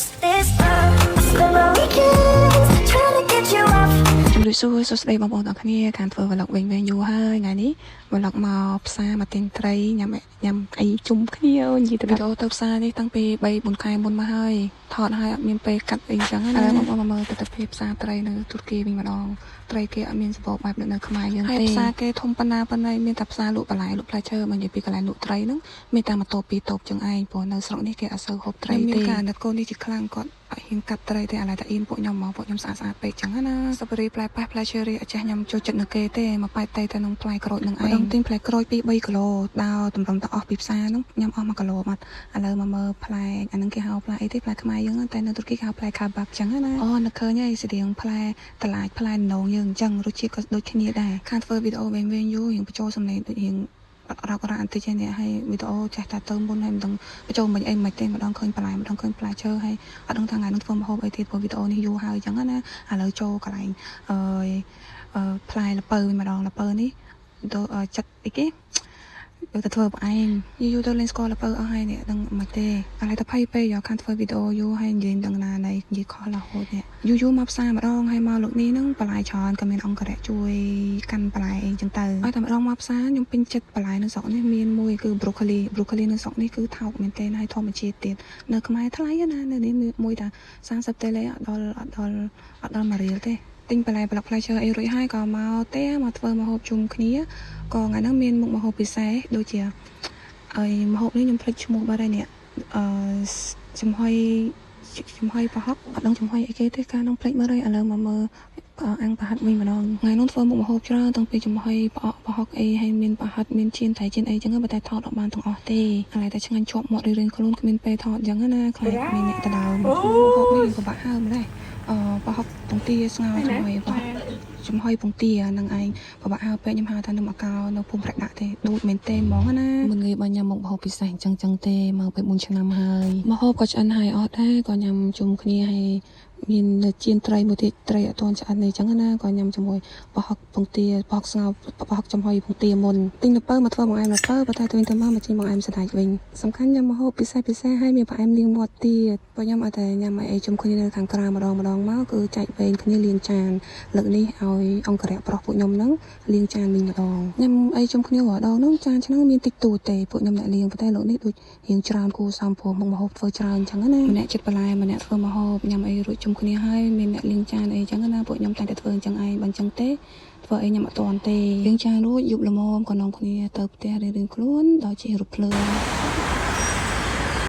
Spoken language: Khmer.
mess this up. Spend my weekends trying to get you off. ជំរាបសួរសួស្តីបងប្អូនទាំងគ្នាខានធ្វើ vlog វិញយូរហើយថ្ងៃនេះ vlog មកផ្សារមកទិញត្រីញ៉ាំអីជុំគ្នានិយាយទៅវីដេអូទៅផ្សារនេះតាំងពី 3-4 ខែមុនមកហើយថតហើយអត់មានពេលកាត់អីចឹងណាបងប្អូនមកមើលទស្សនវិជ្ជាផ្សារត្រីនៅទូរគីវិញម្ដងត្រីគេអត់មានសម្បូរបែបនៅខ្មែរយើងទេផ្សារគេធំប៉ុណ្ណាមានតែផ្សារលក់បន្លែលក់ផ្លែឈើមកនិយាយពីកន្លែងលក់ត្រីហ្នឹងមានតែម៉ូតូ2តូបចឹងឯងព្រោះនៅស្រុកនេះគេអត់សូវហូបត្រីទេមានការអាណិតកូននេះជាខ្លាំងគាត់អត់ហ៊ានកាត់ត្រីទេឥឡូវតែអ៊ីនពួកខ្ញុំមកពួកខ្ញុំស្អាតពេកចឹងណាសប្បុរីផ្លែប៉ះផ្លែឈើរីអត់ចេះញ៉ាំចូលចិត្តនៅគេទេមកប៉ែតតែនឹងផ្លែក្រូចនឹងឯងទិញផ្លែក្រូច 2-3 គីឡូដើរតម្រុំទៅអស់ពីផ្សារហ្នឹងញ៉ាំអស់1គីឡូបាត់ឥឡូវមកមើលផ្លែអាហ្នឹងគេហៅផ្លែអីទេផ្លែខ្មែរយើងតែនៅទូរគីគេហៅផ្លែខាបាប់ចឹងណាអូនឹកឃើញហើយស្តៀងផ្លែតឡាចផ្លែណងយើងអញ្ចឹងរសជាតិក៏ដូចគ្នាដែរខានធ្វើវីដេអូវិញយូររៀងបញ្ចូលសំឡេងដូចរៀងរកបន្តិចនេះហើយវីដេអូចេះតែទៅមុនហើយមិនដឹងបញ្ចូលមិនអីមិនទេម្ដងឃើញបន្លែម្ដងឃើញផ្លែឈើហើយអត់ដឹងថាថ្ងៃនឹងធ្វើម្ហូបអីទៀតព្រោះវីដេអូនេះយូរហើយអញ្ចឹងណាឥឡូវចូលកន្លែងផ្លែល្ពៅវិញម្ដងល្ពៅនេះទៅចិត្តអីគេយកទៅធ្វើផ្អែមយូរទៅលេងស្គាល់ល្ពៅអស់ហើយនេះដឹងមិនទេឥឡូវទៅភ័យពេកយកខានធ្វើវីដេអូយូរហើយនិយាយដឹងណានៃនិយាយខុសរហូតនេះយូរមកផ្សារម្ដងហើយមកលោកនេះនឹងបន្លែច្រើនក៏មានអង្គរៈជួយកាន់បន្លែអីចឹងទៅឲ្យតែម្ដងមកផ្សារខ្ញុំពេញចិត្តបន្លែនៅស្រុកនេះមានមួយគឺ broccoli នៅស្រុកនេះគឺថោកមែនទែនហើយធម្មជាតិទៀតនៅខ្មែរថ្លៃណានៅនេះមួយតែ30តេលេអត់ដល់1រៀលទេទិញបន្លែប្លុកផ្លែឈើអីរួចហើយក៏មកទេមកធ្វើម្ហូបជុំគ្នាក៏ថ្ងៃហ្នឹងមានមុខម្ហូបពិសេសដូចជាម្ហូបនេះខ្ញុំភ្លេចឈ្មោះបាត់ហើយនេះចំហុយប្រហុកអត់ដឹងចំហុយអីគេទេកាលនោះភ្លេចមើលហើយឥឡូវមកមើលអាំងប្រហិតវិញម្ដងថ្ងៃនោះធ្វើមុខម្ហូបច្រើនតាំងពីចំហុយប្រហុកអីហើយមានប្រហិតមានជៀនត្រីជៀនអីចឹងតែថតអត់បានទាំងអស់ទេឥឡូវតែឆ្ងាញ់ជាប់មាត់រៀងខ្លួនគ្មានពេលថតចឹងណាខ្លាចមានអ្នកទៅដើមម្ហូបនេះក៏បាក់ហើម្លេះប្រហុកពងទាស្ងោរជាមួយប្រហុកចំហុយពងទានឹងឯងពិបាកហៅពេកខ្ញុំហៅថានំអាកោនៅភូមិប្រាក់ដាក់ទេដូចមែនទេហ្មងណាមិនងាយបានញ៉ាំមុខម្ហូបពិសេសអញ្ចឹងទេមកពេល4ឆ្នាំហើយម្ហូបក៏ឆ្អិនហើយអត់ដែរក៏ញ៉ាំជុំគ្នាហើយមានជៀនត្រីមួយទៀតត្រីអត់ទាន់ឆ្អិនទេអញ្ចឹងណាក៏ញ៉ាំជាមួយប្រហុកពងទាប្រហុកស្ងោរប្រហុកចំហុយពងទាមុនទិញទៅពៅមកធ្វើបង្អែមទៅពៅបើតែទៅវិញទៅមកចេញបង្អែមស្ដាច់វិញសំខាន់ញ៉ាំម្ហូបពិសេសហើយមានបង្អែមលាងមាត់ទៀតបើខ្ញុំអត់តែញ៉ាំអីជុំគ្នានៅខាងក្រៅម្ដងមកគឺចែកវែងគ្នាលាងចានលើកនេះឲ្យអង្គរៈប្រុសពួកខ្ញុំហ្នឹងលាងចានវិញម្ដងញ៉ាំអីជុំគ្នារាល់ដងហ្នឹងចានឆ្នាំមានតិចតួចទេពួកខ្ញុំអ្នកលាងប៉ុន្តែលោកនេះដូចរៀងច្រើនគូសំព្រោះមុខម្ហូបធ្វើច្រើនអញ្ចឹងណាម្នាក់ចិត្តបន្លែម្នាក់ធ្វើម្ហូបញ៉ាំអីរួចជុំគ្នាហើយមានអ្នកលាងចានអីអញ្ចឹងណាពួកខ្ញុំតែធ្វើអញ្ចឹងឯងបើអញ្ចឹងទេធ្វើអីញ៉ាំអត់ទាន់ទេលាងចានរួចយប់ល្មមក៏នាំគ្នាទៅផ្ទះរៀងខ្លួនដល់ជារថភ្លើង